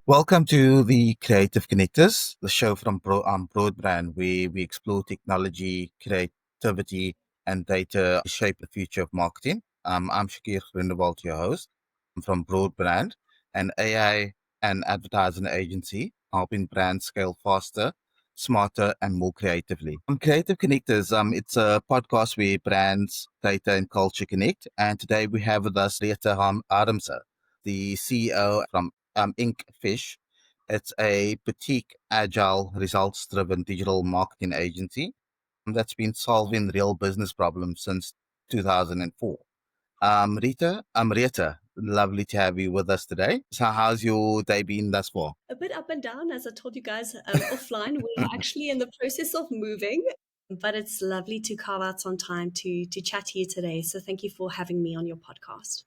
Welcome to the Creative Connectors, the show from Broadbrand, where we explore technology, creativity, and data to shape the future of marketing. I'm Shakier Groenewald, your host. I'm from Broadbrand, an AI and advertising agency, helping brands scale faster, smarter, and more creatively. Creative Connectors, it's a podcast where brands, data, and culture connect. And today we have with us Retha Harmse, the CEO from Inkfish. It's a boutique, agile, results driven digital marketing agency that's been solving real business problems since 2004. Retha, lovely to have you with us today. So, how's your day been thus far? A bit up and down, as I told you guys offline. We're actually in the process of moving, but it's lovely to carve out some time to chat to you today. So thank you for having me on your podcast.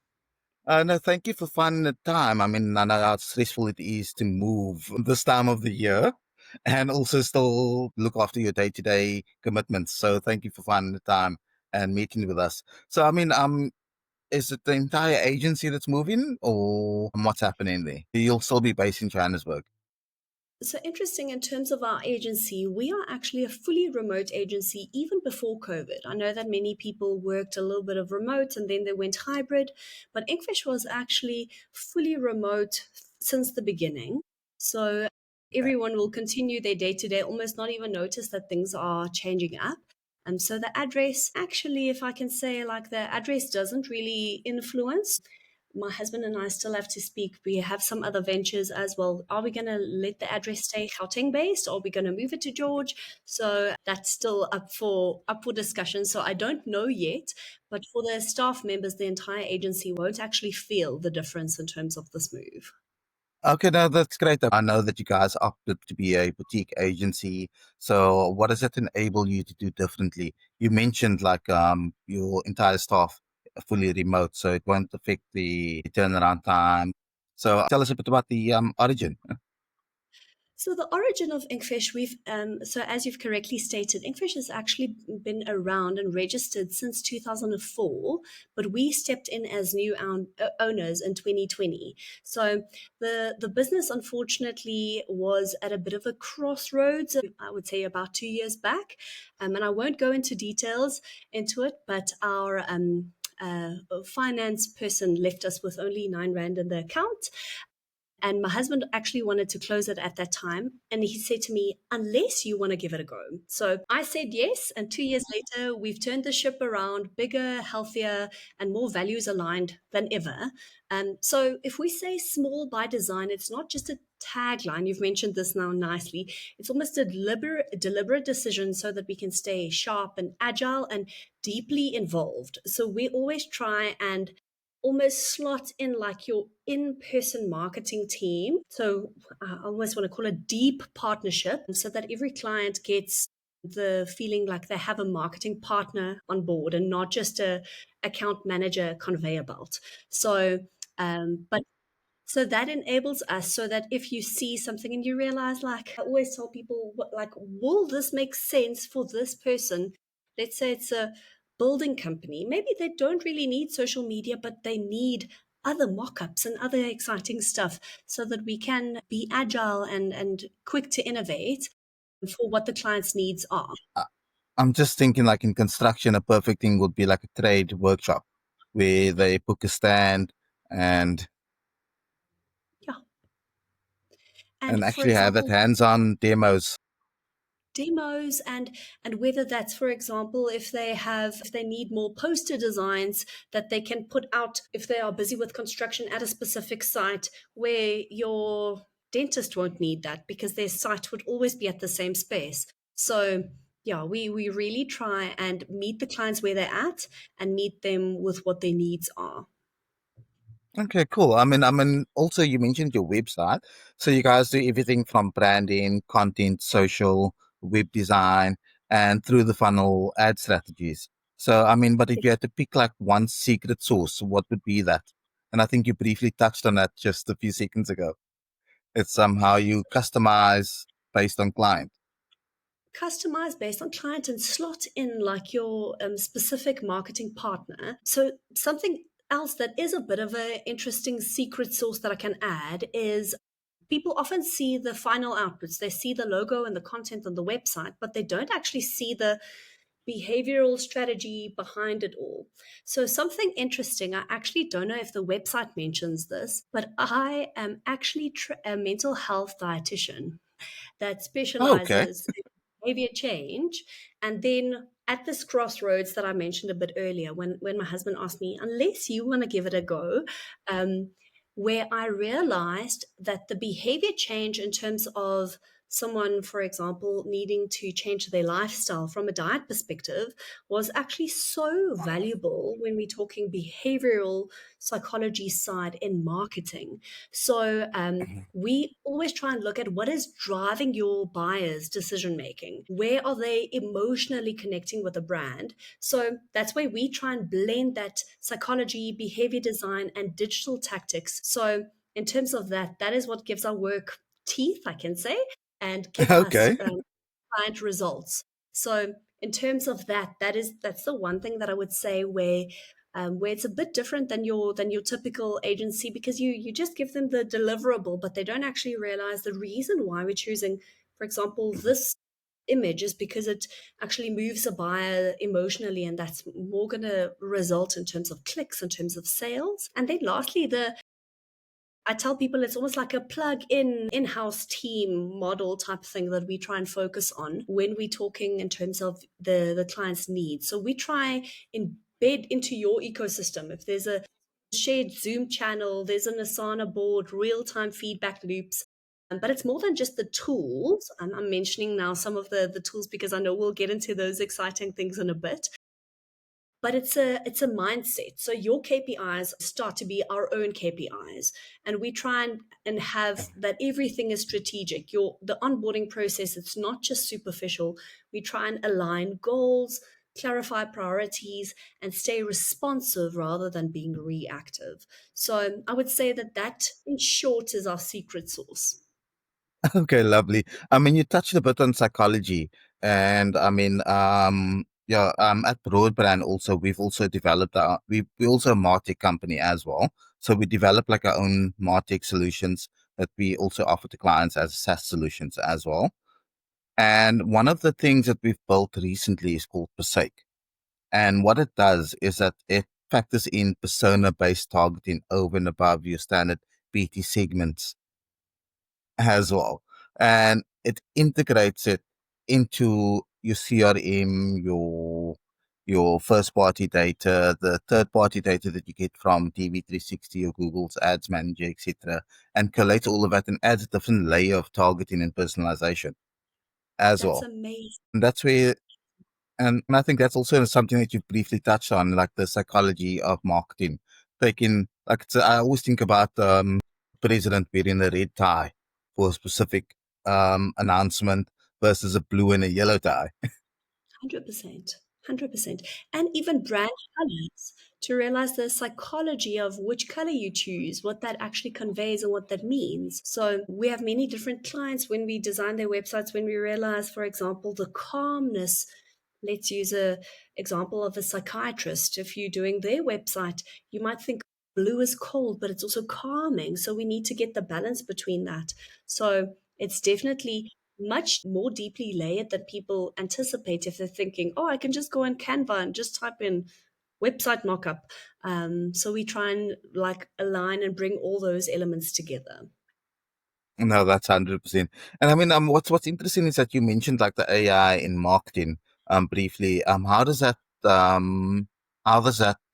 No, thank you for finding the time. I mean, I know how stressful it is to move this time of the year and also still look after your day to day commitments. So, thank you for finding the time and meeting with us. So, I mean, is it the entire agency that's moving or what's happening there? You'll still be based in Johannesburg. So interesting in terms of our agency, we are actually a fully remote agency even before COVID. I know that many people worked a little bit of remote and then they went hybrid, but Inkfish was actually fully remote since the beginning. So Okay. everyone will continue their day to day, almost not even notice that things are changing up. So the address, actually, if I can say, like, the address doesn't really influence. My husband and I still have to speak. We have some other ventures as well. Are we going to let the address stay Gauteng based, or are we going to move it to George? So that's still up for discussion. So I don't know yet, but for the staff members, the entire agency won't actually feel the difference in terms of this move. Okay, no, that's great. I know that you guys opted to be a boutique agency. So, what does it enable you to do differently? You mentioned like your entire staff are fully remote, so it won't affect the turnaround time. So, tell us a bit about the origin. So the origin of Inkfish, so as you've correctly stated, Inkfish has actually been around and registered since 2004, but we stepped in as new owners in 2020. So the business, unfortunately, was at a bit of a crossroads, I would say about 2 years back. And I won't go into details into it, but our finance person left us with only 9 Rand in the account. And my husband actually wanted to close it at that time. And he said to me, unless you want to give it a go. So I said yes. And 2 years later, we've turned the ship around, bigger, healthier, and more values aligned than ever. So if we say small by design, it's not just a tagline. You've mentioned this now nicely. It's almost a deliberate decision so that we can stay sharp and agile and deeply involved. So we always try and almost slot in like your in-person marketing team. So I almost want to call it deep partnership so that every client gets the feeling like they have a marketing partner on board and not just a account manager conveyor belt. But so that enables us so that if you see something and you realize, like I always tell people, like, will this make sense for this person? Let's say it's a building company. Maybe they don't really need social media, but they need other mock-ups and other exciting stuff so that we can be agile and quick to innovate for what the client's needs are. Uh, I'm just thinking like in construction, a perfect thing would be like a trade workshop where they book a stand and Yeah. and And for actually have that example, hands-on demos. demos and whether that's, for example, if they need more poster designs that they can put out if they are busy with construction at a specific site where your dentist won't need that because their site would always be at the same space. So yeah, we really try and meet the clients where they're at and meet them with what their needs are. Okay, cool. I mean, also you mentioned your website. So you guys do everything from branding, content, social, web design, and through the funnel ad strategies. So, I mean, but if you had to pick like one secret sauce, what would be that? And I think you briefly touched on that just a few seconds ago. It's somehow you customize based on client. Customize based on client and slot in like your specific marketing partner. So something else that is a bit of an interesting secret sauce that I can add is people often see the final outputs. They see the logo and the content on the website, but they don't actually see the behavioral strategy behind it all. So, something interesting, I actually don't know if the website mentions this, but I am actually a mental health dietitian that Oh, okay. specializes in behavior change. And then at this crossroads that I mentioned a bit earlier, when my husband asked me, unless you want to give it a go, um, where I realized that the behavior change in terms of someone, for example, needing to change their lifestyle from a diet perspective was actually so valuable when we're talking behavioral psychology side in marketing. So we always try and look at what is driving your buyers' decision making. Where are they emotionally connecting with the brand? So that's where we try and blend that psychology, behavior design, and digital tactics. So, in terms of that, that is what gives our work teeth, I can say, and give us Okay. client results. So, in terms of that, that's the one thing that I would say where it's a bit different than your typical agency because you just give them the deliverable, but they don't actually realize the reason why we're choosing, for example, this image is because it actually moves a buyer emotionally, and that's more going to result in terms of clicks, in terms of sales. And then lastly, the I tell people it's almost like a plug in-house team model type thing that we try and focus on when we're talking in terms of the client's needs. So we try embed into your ecosystem. If there's a shared Zoom channel, there's an Asana board, real-time feedback loops. But it's more than just the tools. I'm mentioning now some of the tools because I know we'll get into those exciting things in a bit, but it's a mindset. So your KPIs start to be our own KPIs, and we try and have that everything is strategic. The onboarding process, it's not just superficial. We try and align goals, clarify priorities, and stay responsive rather than being reactive. So I would say that in short is our secret sauce. Okay, lovely. I mean, you touched a bit on psychology, and I mean, yeah, at Broadbrand also, we've also developed we also a MarTech company as well. So we develop like our own MarTech solutions that we also offer to clients as SaaS solutions as well. And one of the things that we've built recently is called Persake. And what it does is that it factors in persona-based targeting over and above your standard BT segments as well. And it integrates it into your CRM, your first party data, the third party data that you get from DV360 or Google's Ads Manager, etc., and collates all of that and adds a different layer of targeting and personalization as That's well. amazing. And that's where and I think that's also something that you've briefly touched on, like the psychology of marketing. Taking like I always think about president wearing a red tie for a specific announcement versus a blue and a yellow tie. 100%. 100%. And even brand colors to realize the psychology of which color you choose, what that actually conveys and what that means. So we have many different clients when we design their websites, when we realize, for example, the calmness. Let's use a example of a psychiatrist. If you're doing their website, you might think blue is cold, but it's also calming. So we need to get the balance between that. So it's definitely much more deeply layered than people anticipate if they're thinking, oh, I can just go on Canva and just type in website mockup. So we try and like align and bring all those elements together. No, that's 100%. And I mean, what's interesting is that you mentioned like the AI in marketing, briefly. How does that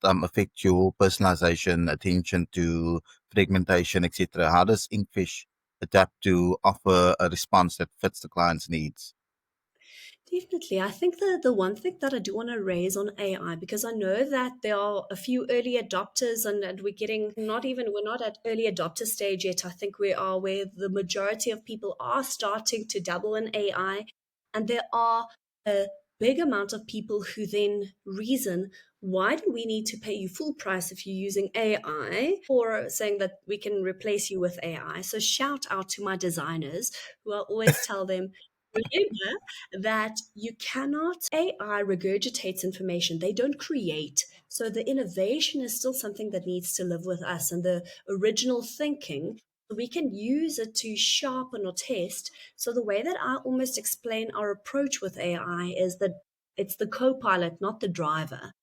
affect your personalization, attention to fragmentation, etc.? How does Inkfish adapt to offer a response that fits the client's needs? Definitely. I think the one thing that I do want to raise on AI, because I know that there are a few early adopters and we're getting we're not at early adopter stage yet. I think we are where the majority of people are starting to dabble in AI. And there are a big amount of people who then reason, why do we need to pay you full price if you're using AI? Or saying that we can replace you with AI. So shout out to my designers who I always tell them, Remember that you cannot, AI regurgitates information, they don't create. So the innovation is still something that needs to live with us, and the original thinking, we can use it to sharpen or test. So the way that I almost explain our approach with AI is that it's the co pilot, not the driver.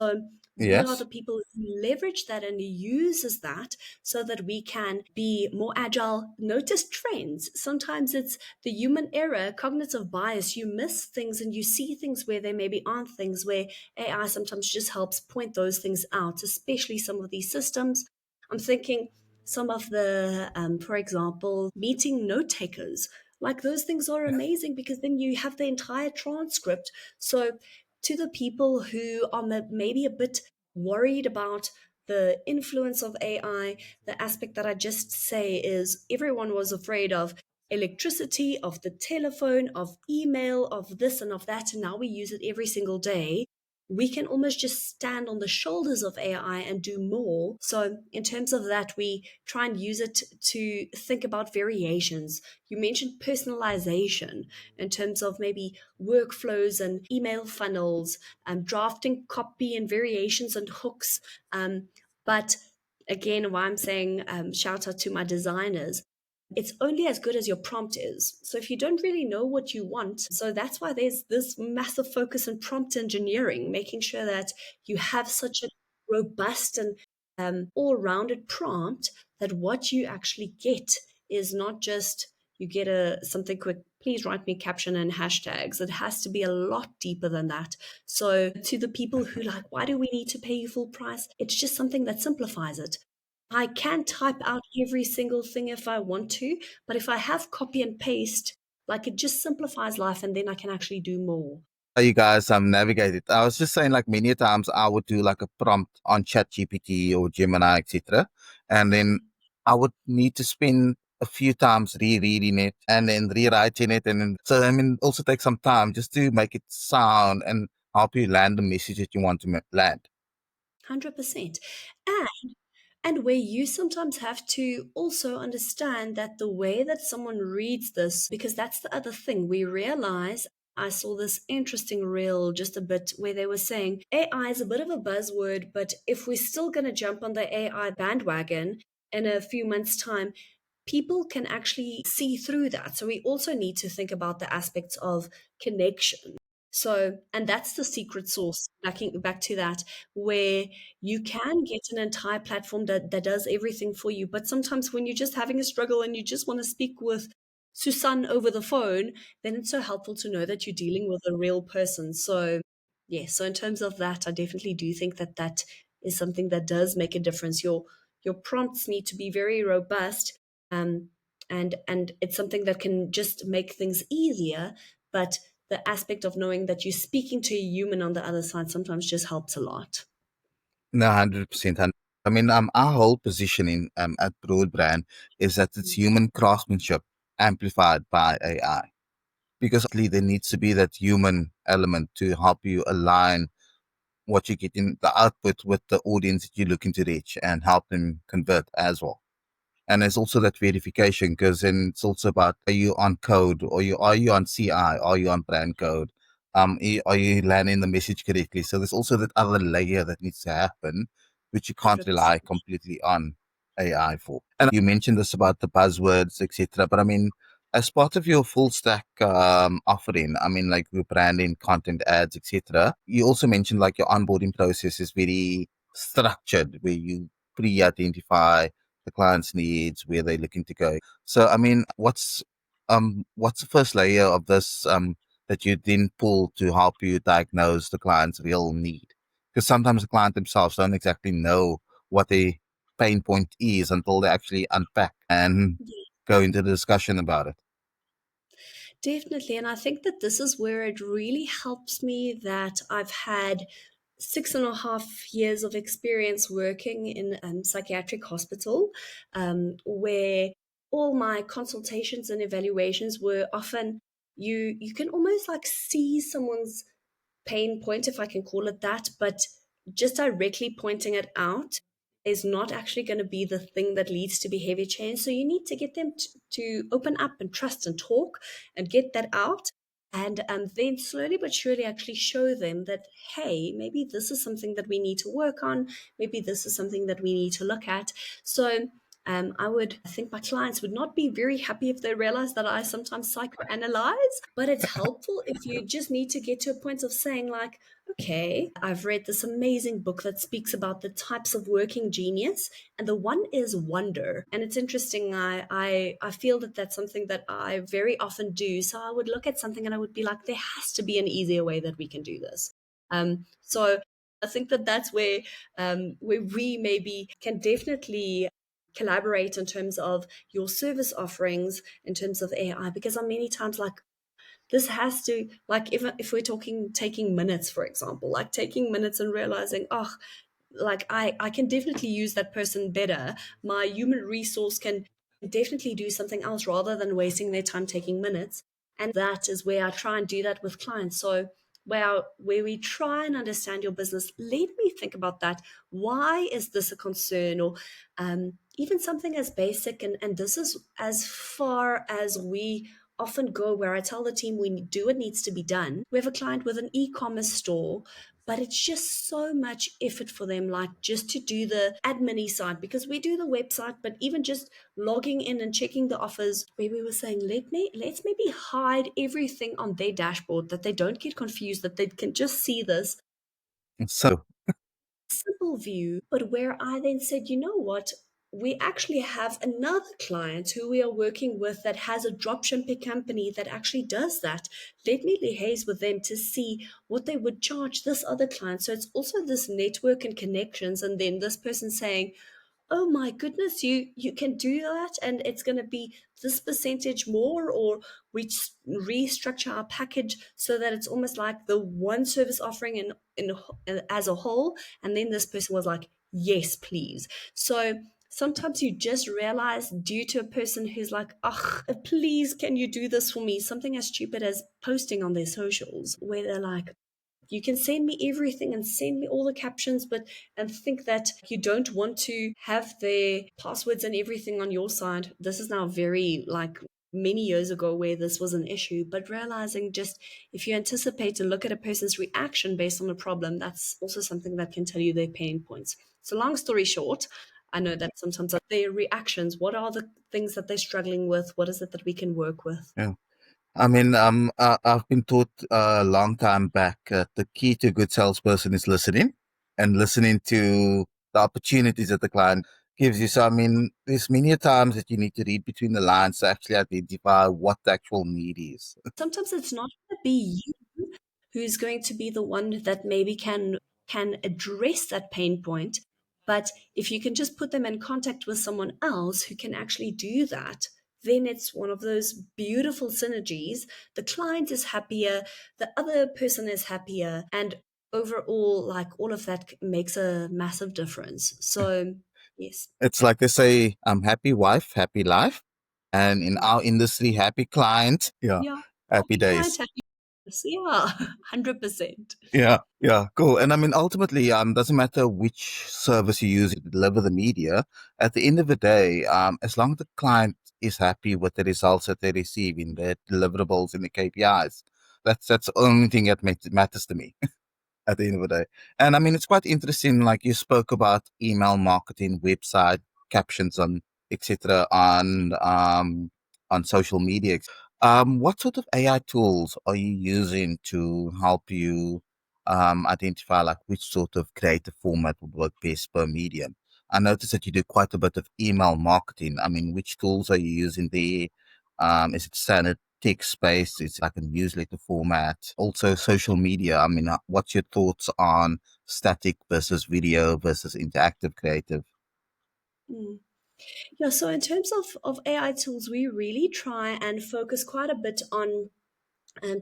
So we are the Yes. people who leverage that and uses that so that we can be more agile, notice trends. Sometimes it's the human error, cognitive bias. You miss things and you see things where there maybe aren't things, where AI sometimes just helps point those things out, especially some of these systems. I'm thinking some of the, for example, meeting note takers. Like those things are amazing because then you have the entire transcript. So to the people who are maybe a bit worried about the influence of AI, the aspect that I just say is everyone was afraid of electricity, of the telephone, of email, of this and of that, and now we use it every single day. We can almost just stand on the shoulders of AI and do more. So, in terms of that, we try and use it to think about variations. You mentioned personalization in terms of maybe workflows and email funnels, drafting copy and variations and hooks. But again, why I'm saying shout out to my designers, it's only as good as your prompt is. So if you don't really know what you want, so that's why there's this massive focus on prompt engineering, making sure that you have such a robust and all-rounded prompt that what you actually get is not just you get a something quick, please write me caption and hashtags. It has to be a lot deeper than that. So to the people who like, why do we need to pay you full price? It's just something that simplifies it. I can type out every single thing if I want to, but if I have copy and paste, like it just simplifies life and then I can actually do more. You guys navigate it. I was just saying, like many times I would do like a prompt on Chat GPT or Gemini, etc. And then I would need to spend a few times rereading it and then rewriting it. And then, so, I mean, also take some time just to make it sound and help you land the message that you want to land. 100%. And where you sometimes have to also understand that the way that someone reads this, because that's the other thing, we realize. I saw this interesting reel just a bit where they were saying AI is a bit of a buzzword, but if we're still going to jump on the AI bandwagon in a few months' time, people can actually see through that. So we also need to think about the aspects of connection. So, and that's the secret sauce, backing back to that, where you can get an entire platform that does everything for you. But sometimes when you're just having a struggle and you just want to speak with Susan over the phone, then it's so helpful to know that you're dealing with a real person. So, yeah, so in terms of that, I definitely do think that that is something that does make a difference. Your prompts need to be very robust, um, and it's something that can just make things easier. But the aspect of knowing that you're speaking to a human on the other side sometimes just helps a lot. No, 100%. I mean, our whole positioning at Broadbrand is that it's human craftsmanship amplified by AI. Because there needs to be that human element to help you align what you get in the output with the audience that you're looking to reach and help them convert as well. And there's also that verification because then it's also about, are you on code or are you on CI? Are you on brand code? Are you landing the message correctly? So there's also that other layer that needs to happen, which you can't rely 100%. completely on AI for. And you mentioned this about the buzzwords, etc. But I mean, as part of your full stack offering, I mean, like your branding, content, ads, etc. You also mentioned like your onboarding process is very structured, where you pre-identify the client's needs, where they're looking to go. So, I mean, what's the first layer of this that you then pull to help you diagnose the client's real need? Because sometimes the client themselves don't exactly know what their pain point is until they actually unpack and go into the discussion about it. Definitely. And I think that this is where it really helps me that I've had 6.5 years of experience working in psychiatric hospital, where all my consultations and evaluations were often you can almost like see someone's pain point, if I can call it that, but just directly pointing it out. is not actually going to be the thing that leads to behavior change. So you need to get them to open up and trust and talk and get that out. And then slowly but surely actually show them that, hey, maybe this is something that we need to work on. Maybe this is something that we need to look at. So I think my clients would not be very happy if they realize that I sometimes psychoanalyze, but it's helpful if you just need to get to a point of saying, like, okay, I've read this amazing book that speaks about the types of working genius, and the one is wonder. And it's interesting. I feel that that's something that I very often do. So I would look at something and I would be like, there has to be an easier way that we can do this. So I think that that's where we maybe can definitely collaborate in terms of your service offerings in terms of AI, because I'm many times like, this has to, like, if we're talking taking minutes, for example, like taking minutes and realizing, oh, like I can definitely use that person better. My human resource can definitely do something else rather than wasting their time taking minutes. And that is where I try and do that with clients. So where we try and understand your business, let me think about that. Why is this a concern? Or even something as basic, and this is as far as we often go, where I tell the team we do what needs to be done. We have a client with an e-commerce store, but it's just so much effort for them, like just to do the admin side, because we do the website, but even just logging in and checking the offers, where we were saying, let's maybe hide everything on their dashboard, that they don't get confused, that they can just see this So simple view. But where I then said, you know what? We actually have another client who we are working with that has a dropshipping company that actually does that. Let me liaise with them to see what they would charge this other client. So it's also this network and connections. And then this person saying, oh my goodness, you can do that, and it's going to be this percentage more, or we restructure our package so that it's almost like the one service offering in as a whole. And then this person was like, yes, please. So sometimes you just realize, due to a person who's like, ugh, please, can you do this for me, something as stupid as posting on their socials, where they're like, you can send me everything and send me all the captions, but and think that you don't want to have their passwords and everything on your side. This is now very, like, many years ago where this was an issue, but realizing, just if you anticipate and look at a person's reaction based on a problem, that's also something that can tell you their pain points. So long story short, I know that sometimes their reactions, what are the things that they're struggling with? What is it that we can work with? yeah. I mean, I've been taught a long time back the key to a good salesperson is listening and listening to the opportunities that the client gives you. So, I mean, there's many times that you need to read between the lines to actually identify what the actual need is. Sometimes it's not going to be you who's going to be the one that maybe can address that pain point, but if you can just put them in contact with someone else who can actually do that, then it's one of those beautiful synergies. The client is happier, the other person is happier, and overall, like, all of that makes a massive difference. So yes. It's like they say, happy wife, happy life. And in our industry, happy client, yeah, Yeah, happy happy client, days. happy. Yeah, 100%. Yeah, yeah, cool. And I mean, ultimately, doesn't matter which service you use to deliver the media. At the end of the day, as long as the client is happy with the results that they receive in their deliverables and the KPIs, that's the only thing that matters to me at the end of the day. And I mean, it's quite interesting. Like you spoke about email marketing, website captions, on etc. On social media. What sort of AI tools are you using to help you identify like which sort of creative format would work best per medium? I noticed that you do quite a bit of email marketing. I mean, which tools are you using there? Is it standard text space? It's like a newsletter format. Also, social media. I mean, what's your thoughts on static versus video versus interactive creative? Mm. Yeah, so in terms of AI tools, we really try and focus quite a bit on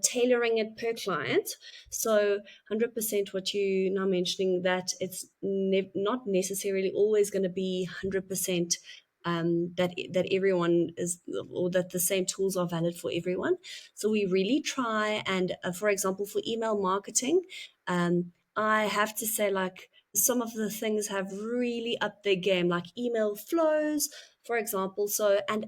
tailoring it per client. So 100% what you now mentioning, that it's not necessarily always going to be 100% that everyone is, or that the same tools are valid for everyone. So we really try and, for example, for email marketing, I have to say, like, some of the things have really upped their game, like email flows, for example. So and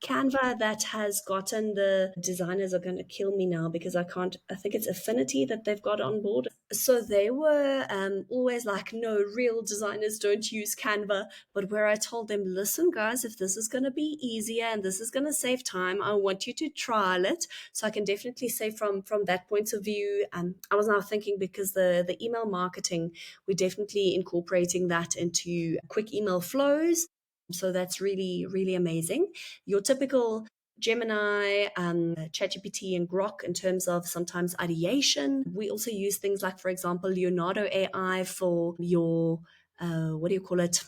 Canva, that has gotten, the designers are going to kill me now because I can't, I think it's Affinity that they've got on board. So they were always like, no, real designers don't use Canva. But where I told them, listen, guys, if this is going to be easier and this is going to save time, I want you to trial it. So I can definitely say from that point of view, I was now thinking, because the email marketing, we're definitely incorporating that into quick email flows. So that's really, really amazing. Your typical Gemini, ChatGPT, and Grok in terms of sometimes ideation. We also use things like, for example, Leonardo AI for your, what do you call it?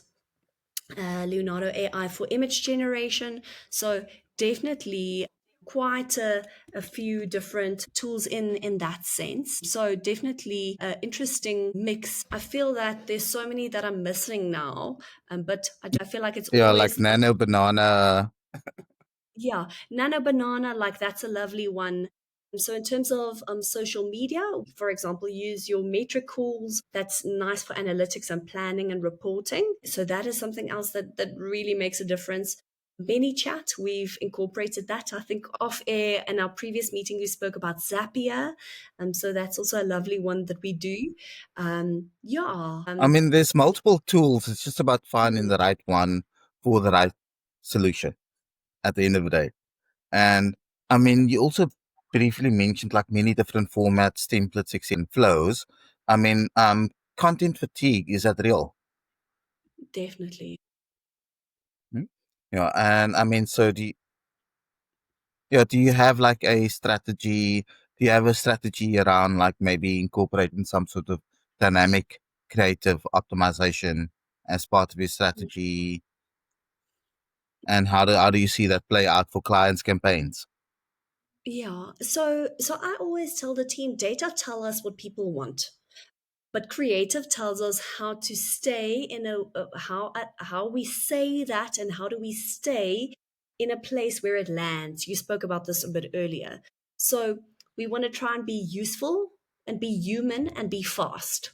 Leonardo AI for image generation. So definitely quite a few different tools in that sense. So definitely an interesting mix. I feel that there's so many that I'm missing now, but I feel like it's Yeah, like always, Nano Banana. yeah, Nano Banana, like that's a lovely one. So in terms of social media, for example, use your metric calls. That's nice for analytics and planning and reporting. So that is something else that really makes a difference. Chat, we've incorporated that. I think off air in our previous meeting, we spoke about Zapier. So that's also a lovely one that we do. Yeah. I mean, there's multiple tools. It's just about finding Mhm. the right one for the right solution at the end of the day. And I mean, you also briefly mentioned like many different formats, templates, etc., and flows. I mean, content fatigue, is that real? Definitely. Hmm? Yeah, and I mean, so do you have like a strategy? Do you have a strategy around like maybe incorporating some sort of dynamic creative optimization as part of your strategy? And how do you see that play out for clients' campaigns? Yeah. So I always tell the team, data tell us what people want, but creative tells us how to stay in how we say that, and how do we stay in a place where it lands. You spoke about this a bit earlier. So we want to try and be useful and be human and be fast.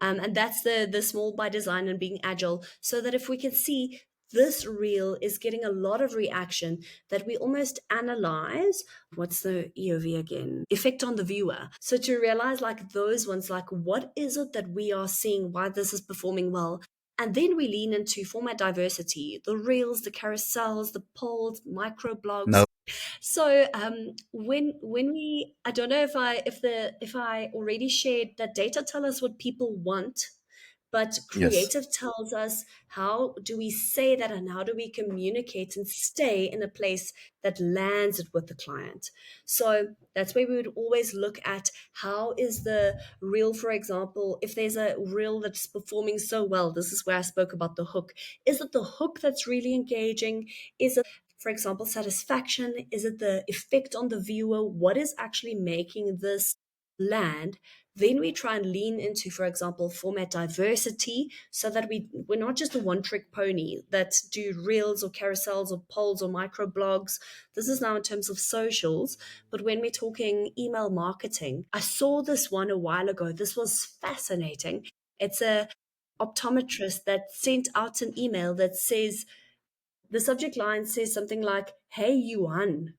And that's the small by design and being agile, so that if we can see this reel is getting a lot of reaction, that we almost analyze, what's the EOV again? Effect on the viewer. So to realize like those ones, like what is it that we are seeing, why this is performing well. And then we lean into format diversity, the reels, the carousels, the polls, micro blogs. No, So when we, I don't know if I already shared that data tell us what people want, but yes, creative tells us how do we say that, and how do we communicate and stay in a place that lands it with the client. So that's where we would always look at, how is the reel, for example, if there's a reel that's performing so well, this is where I spoke about the hook. Is it the hook that's really engaging? Is it, for example, satisfaction? Is it the effect on the viewer? What is actually making this land? Then we try and lean into, for example, format diversity, so that we're not just a one trick pony that do reels or carousels or polls or micro blogs. This is now in terms of socials. But when we're talking email marketing, I saw this one a while ago. This was fascinating. It's a optometrist that sent out an email that says, the subject line says something like, "Hey, Yuan."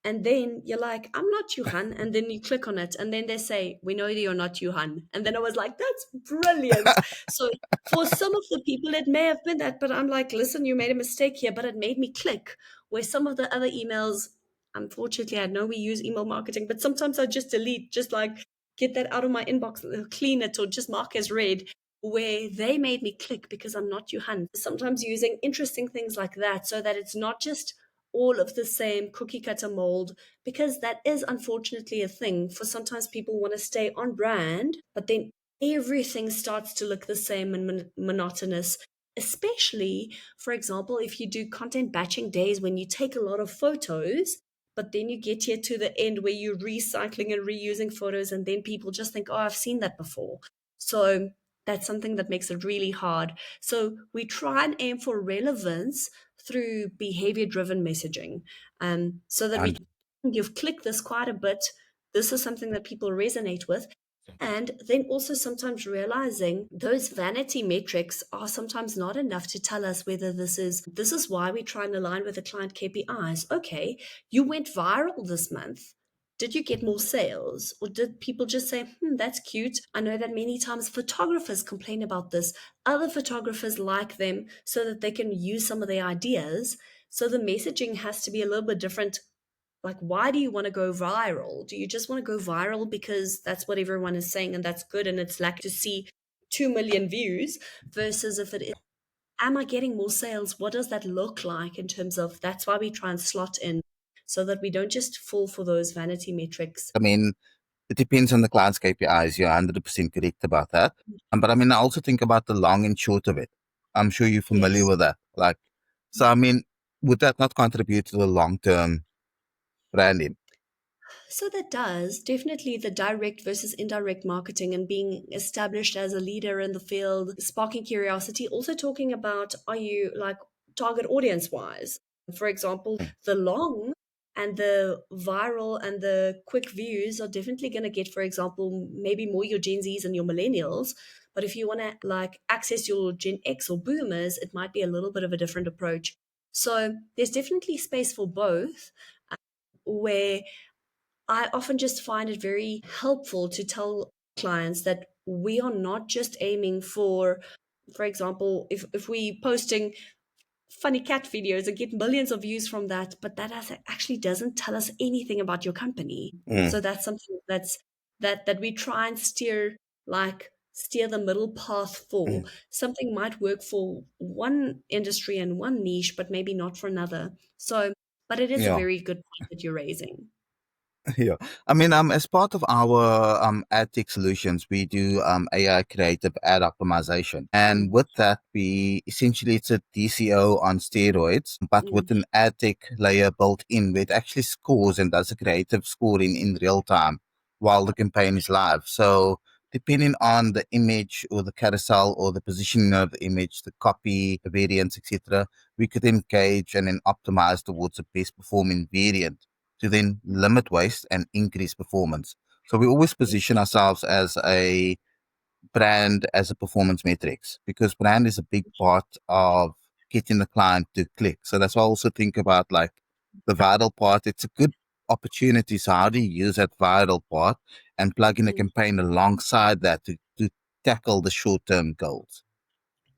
And then you're like, "I'm not Yuhan." And then you click on it, and then they say, "We know that you're not Yuhan." And then I was like, that's brilliant. So for some of the people, it may have been that, but I'm like, listen, you made a mistake here, but it made me click. Where some of the other emails, unfortunately, I know we use email marketing, but sometimes I just delete, just like get that out of my inbox, clean it, or just mark as read, where they made me click because I'm not Johan. Sometimes using interesting things like that, so that it's not just all of the same cookie cutter mold, because that is unfortunately a thing. For sometimes people want to stay on brand, but then everything starts to look the same and monotonous. Especially, for example, if you do content batching days when you take a lot of photos, but then you get here to the end where you're recycling and reusing photos, and then people just think, oh, I've seen that before. So that's something that makes it really hard. So we try and aim for relevance through behavior driven messaging, so that we, and you've clicked this quite a bit. This is something that people resonate with. And then also sometimes realizing those vanity metrics are sometimes not enough to tell us whether this is why we try and align with the client KPIs. Okay, you went viral this month. Did you get more sales? Or did people just say, that's cute? I know that many times photographers complain about this. Other photographers like them so that they can use some of their ideas. So the messaging has to be a little bit different. Like, why do you want to go viral? Do you just want to go viral because that's what everyone is saying and that's good and it's like to see 2 million views? Versus if it is, am I getting more sales? What does that look like in terms of, that's why we try and slot in so that we don't just fall for those vanity metrics. I mean, it depends on the client's KPIs. You're 100% correct about that. But I mean, I also think about the long and short of it. I'm sure you're familiar Yes. with that. Like, so I mean, would that not contribute to the long-term branding? So that does definitely the direct versus indirect marketing and being established as a leader in the field, sparking curiosity. Also talking about, are you like target audience wise? For example, Mm. the long and the viral and the quick views are definitely going to get, for example, maybe more your Gen Zs and your millennials. But if you want to like access your Gen X or boomers, it might be a little bit of a different approach. So there's definitely space for both, where I often just find it very helpful to tell clients that we are not just aiming for example, if we posting funny cat videos and get millions of views from that, but that actually doesn't tell us anything about your company. Mm. So that's something that we try and steer the middle path for. Mm. Something might work for one industry and one niche, but maybe not for another. So, but it is a Yeah. very good point that you're raising. Yeah. I mean, as part of our ad tech solutions, we do AI creative ad optimization. And with that, we essentially it's a DCO on steroids, but with Mm. an ad tech layer built in where it actually scores and does a creative scoring in real time while the campaign is live. So depending on the image or the carousel or the positioning of the image, the copy, the variants, etc., we could engage and then optimize towards the best performing variant to then limit waste and increase performance. So we always position ourselves as a brand as a performance metrics because brand is a big part of getting the client to click. So that's why I also think about like the vital part. It's a good opportunity. So how do you use that vital part and plug in a Mm. campaign alongside that to tackle the short term goals?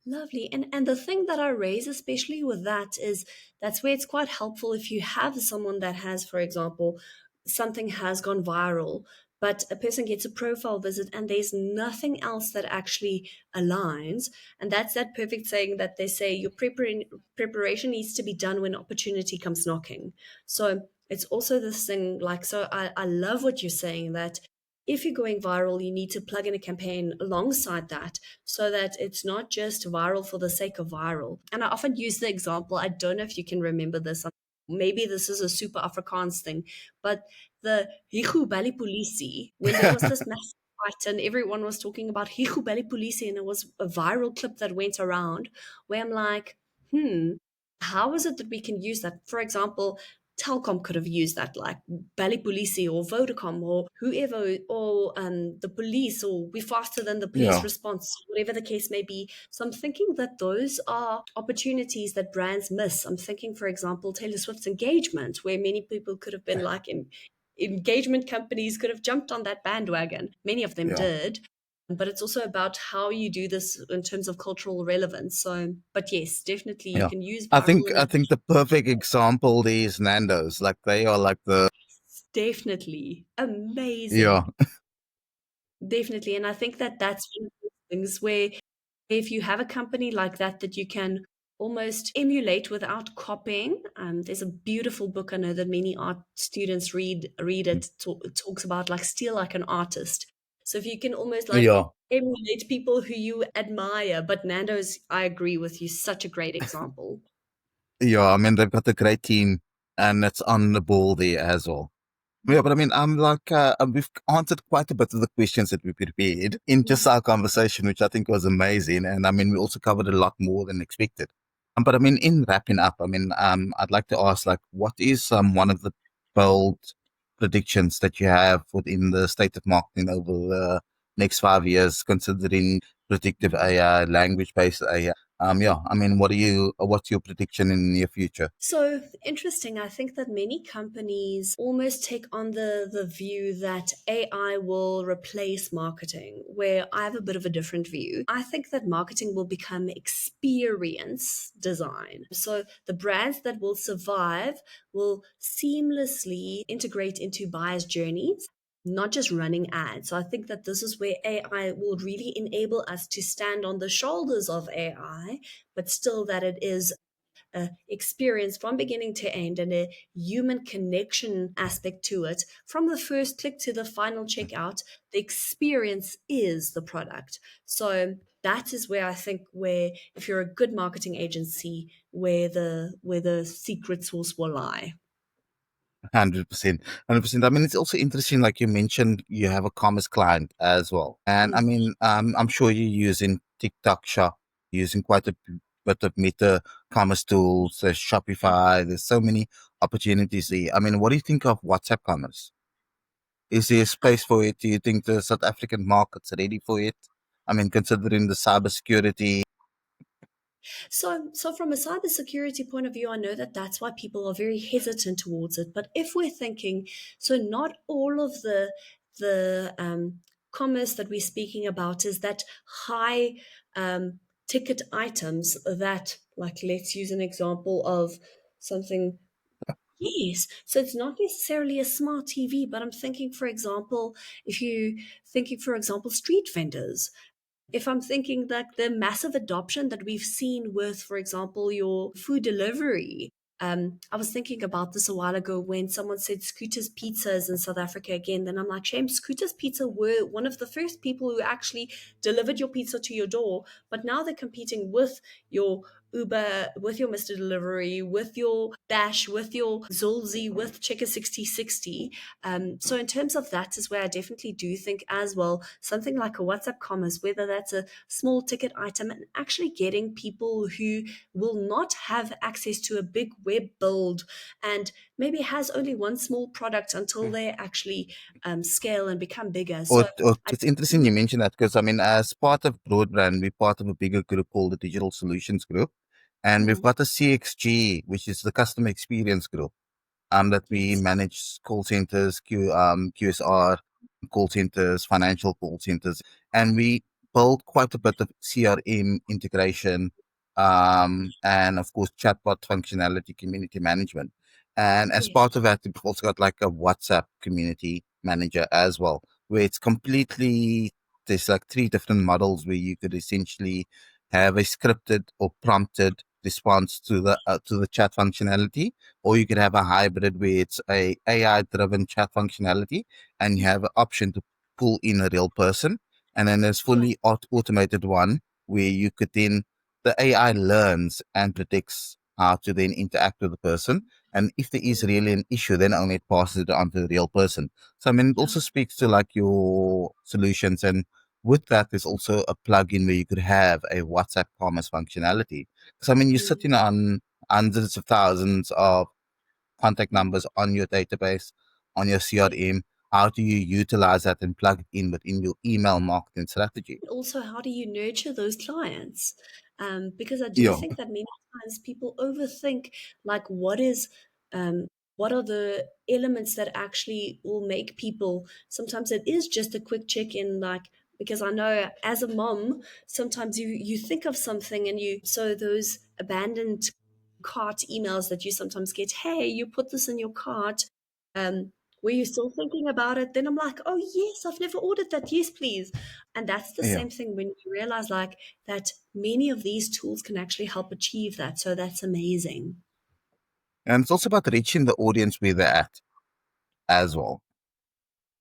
Lovely. And the thing that I raise, especially with that, is that's where it's quite helpful if you have someone that has, for example, something has gone viral, but a person gets a profile visit and there's nothing else that actually aligns. And that's that perfect saying that they say your preparation needs to be done when opportunity comes knocking. So it's also this thing like, so I love what you're saying that if you're going viral, you need to plug in a campaign alongside that so that it's not just viral for the sake of viral. And I often use the example, I don't know if you can remember this, maybe this is a super Afrikaans thing, but the Higu Bali Polisi, when there was this massive fight and everyone was talking about Higu Bali Polisi, and it was a viral clip that went around where I'm like, how is it that we can use that? For example, Telkom could have used that, like Bali Polisi or Vodacom or whoever, or the police, or we're faster than the police Yeah. response, whatever the case may be. So I'm thinking that those are opportunities that brands miss. I'm thinking, for example, Taylor Swift's engagement, where many people could have been like in engagement companies could have jumped on that bandwagon. Many of them Yeah. did. But it's also about how you do this in terms of cultural relevance. So, but yes, definitely you Yeah. can use I viral think in I a think the perfect example there is Nando's. Like they are like the definitely yeah. amazing. Definitely. And I think that that's one of those things where if you have a company like that that you can almost emulate without copying. There's a beautiful book I know that many art students read it, it talks about like steal like an artist. So if you can almost like Yeah. emulate people who you admire, but Nando's, I agree with you, such a great example. Yeah, I mean they've got a great team, and it's on the ball there as well. Yeah, but I mean, I'm like, we've answered quite a bit of the questions that we prepared in just Mhm. our conversation, which I think was amazing. And I mean, we also covered a lot more than expected. But I mean, in wrapping up, I mean, I'd like to ask, like, what is one of the bold predictions that you have within the state of marketing over the next 5 years, considering predictive AI, language-based AI? Yeah, I mean, what's your prediction in the near future? So interesting. I think that many companies almost take on the view that AI will replace marketing, where I have a bit of a different view. I think that marketing will become experience design. So the brands that will survive will seamlessly integrate into buyers' journeys, not just running ads. So I think that this is where AI will really enable us to stand on the shoulders of AI, but still that it is experience from beginning to end and a human connection aspect to it. From the first click to the final checkout, the experience is the product. So that is where I think where if you're a good marketing agency, where the secret sauce will lie. 100%. 100%. I mean, it's also interesting, like you mentioned, you have a commerce client as well. And I Mm, mean, I'm sure you're using TikTok Shop, using quite a bit of meta commerce tools, there's Shopify, there's so many opportunities there. I mean, what do you think of WhatsApp commerce? Is there space for it? Do you think the South African market's ready for it? I mean, considering the cybersecurity. So from a cybersecurity point of view, I know that that's why people are very hesitant towards it. But if we're thinking, so not all of the commerce that we're speaking about is that high ticket items that, like, let's use an example of something. Yes, so it's not necessarily a smart TV, but I'm thinking, for example, if you thinking, for example, street vendors, if I'm thinking like the massive adoption that we've seen with, for example, your food delivery. I was thinking about this a while ago when someone said Scooter's Pizzas in South Africa again. Then I'm like, shame, Scooter's Pizza were one of the first people who actually delivered your pizza to your door, but now they're competing with your Uber, with your Mr. Delivery, with your Dash, with your Zulzi, with Checker 6060. So in terms of that is where I definitely do think as well, something like a WhatsApp commerce, whether that's a small ticket item and actually getting people who will not have access to a big web build and maybe has only one small product until they actually scale and become bigger. So I, It's interesting you mentioned that because I mean, as part of Broadbrand, we're part of a bigger group called the Digital Solutions Group, and we've mm, got a CXG, which is the Customer Experience Group. That we yes, manage call centers, QSR call centers, financial call centers, and we build quite a bit of CRM integration, and of course chatbot functionality, community management. And as yes, part of that, we've also got like a WhatsApp community manager as well, where it's completely there's like three different models where you could essentially have a scripted or prompted response to the chat functionality, or you could have a hybrid where it's a AI driven chat functionality and you have an option to pull in a real person. And then there's yeah, fully automated one where you could then, the AI learns and predicts how to then interact with the person. And if there is mm, really an issue, then only it passes it on to the real person. So, I mean, it yeah, also speaks to like your solutions. And with that, there's also a plugin where you could have a WhatsApp commerce functionality. Because, I mean, you're mm, sitting on hundreds of thousands of contact numbers on your database, on your yeah. CRM. How do you utilize that and plug it in within your email marketing strategy? Also, how do you nurture those clients? Because I do Yeah. think that many times people overthink, like um, what are the elements that actually will make people. Sometimes it is just a quick check in, like, because I know as a mom, sometimes you think of something and you so those abandoned cart emails that you sometimes get. Hey, you put this in your cart. Um, were you still thinking about it? Then I'm like, oh yes, I've never ordered that. Yes, please. And that's the Yeah. same thing when you realize like that many of these tools can actually help achieve that. So that's amazing. And it's also about reaching the audience where they're at as well,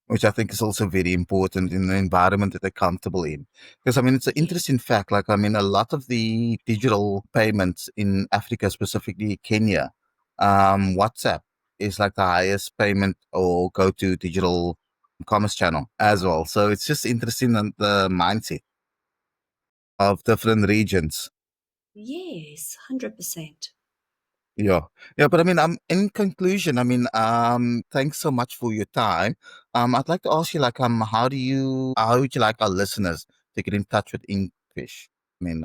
which I think is also very important in the environment that they're comfortable in. Because I mean, it's an Yes. interesting fact. Like, I mean, a lot of the digital payments in Africa, specifically Kenya, WhatsApp is like the highest payment or go to digital commerce channel as well. So it's just interesting on the mindset of different regions. Yes, 100%. Yeah, yeah, but I mean, in conclusion, I mean, thanks so much for your time. I'd like to ask you, like, how would you like our listeners to get in touch with Inkfish? I mean,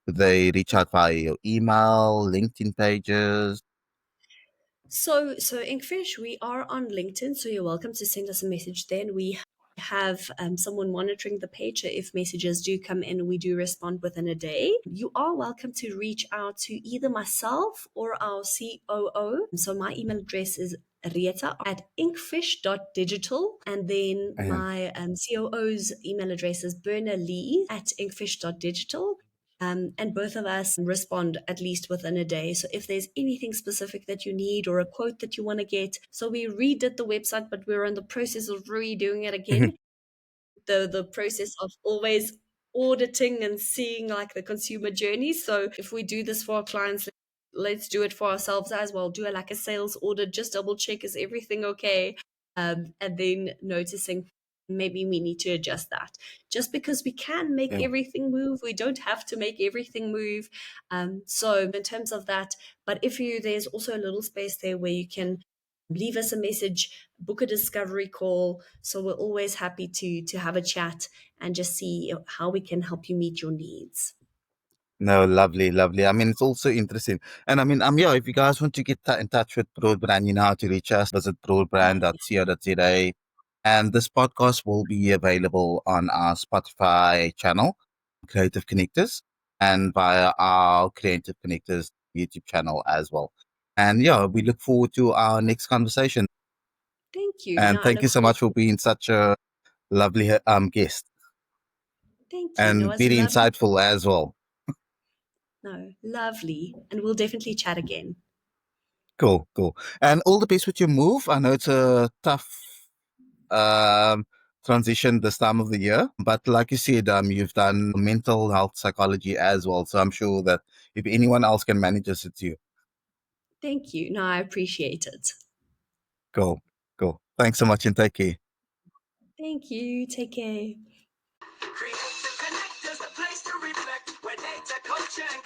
would they reach out via your email, LinkedIn pages? So Inkfish, we are on LinkedIn, so you're welcome to send us a message then. We have someone monitoring the page. So if messages do come in, we do respond within a day. You are welcome to reach out to either myself or our COO. So my email address is Reta@inkfish.digital. And then And my COO's email address is bernalee@inkfish.digital. And both of us respond at least within a day. So if there's anything specific that you need or a quote that you want to get, so we redid the website, but we're in the process of redoing it again. The process of always auditing and seeing like the consumer journey. So if we do this for our clients, let's do it for ourselves as well. Do it like a sales audit, just double check, is everything okay? And then noticing maybe we need to adjust that. Just because we can make yeah, everything move, we don't have to make everything move. So in terms of that, but if you there's also a little space there where you can leave us a message, book a discovery call. So we're always happy to have a chat and just see how we can help you meet your needs. no, lovely, lovely. I mean, it's also interesting. And I mean, yeah, if you guys want to get in touch with Broadbrand, you know how to reach us. Visit broadbrand.co.za. And this podcast will be available on our Spotify channel, Creative Connectors, and via our Creative Connectors YouTube channel as well. And yeah, we look forward to our next conversation. Thank you. And No, I thank you look so forward much to for it. being such a lovely guest Thank you. No, and it's very lovely. insightful as well. No, lovely. And we'll definitely chat again. Cool, cool. And all the best with your move. I know it's a tough um, transition this time of the year, but like you said, you've done mental health psychology as well. So I'm sure that if anyone else can manage this, it's you. Thank you. No, I appreciate it. Cool, cool. Thanks so much and take care. Thank you. Take care. Creative Connectors, the place to reflect, where data, culture, and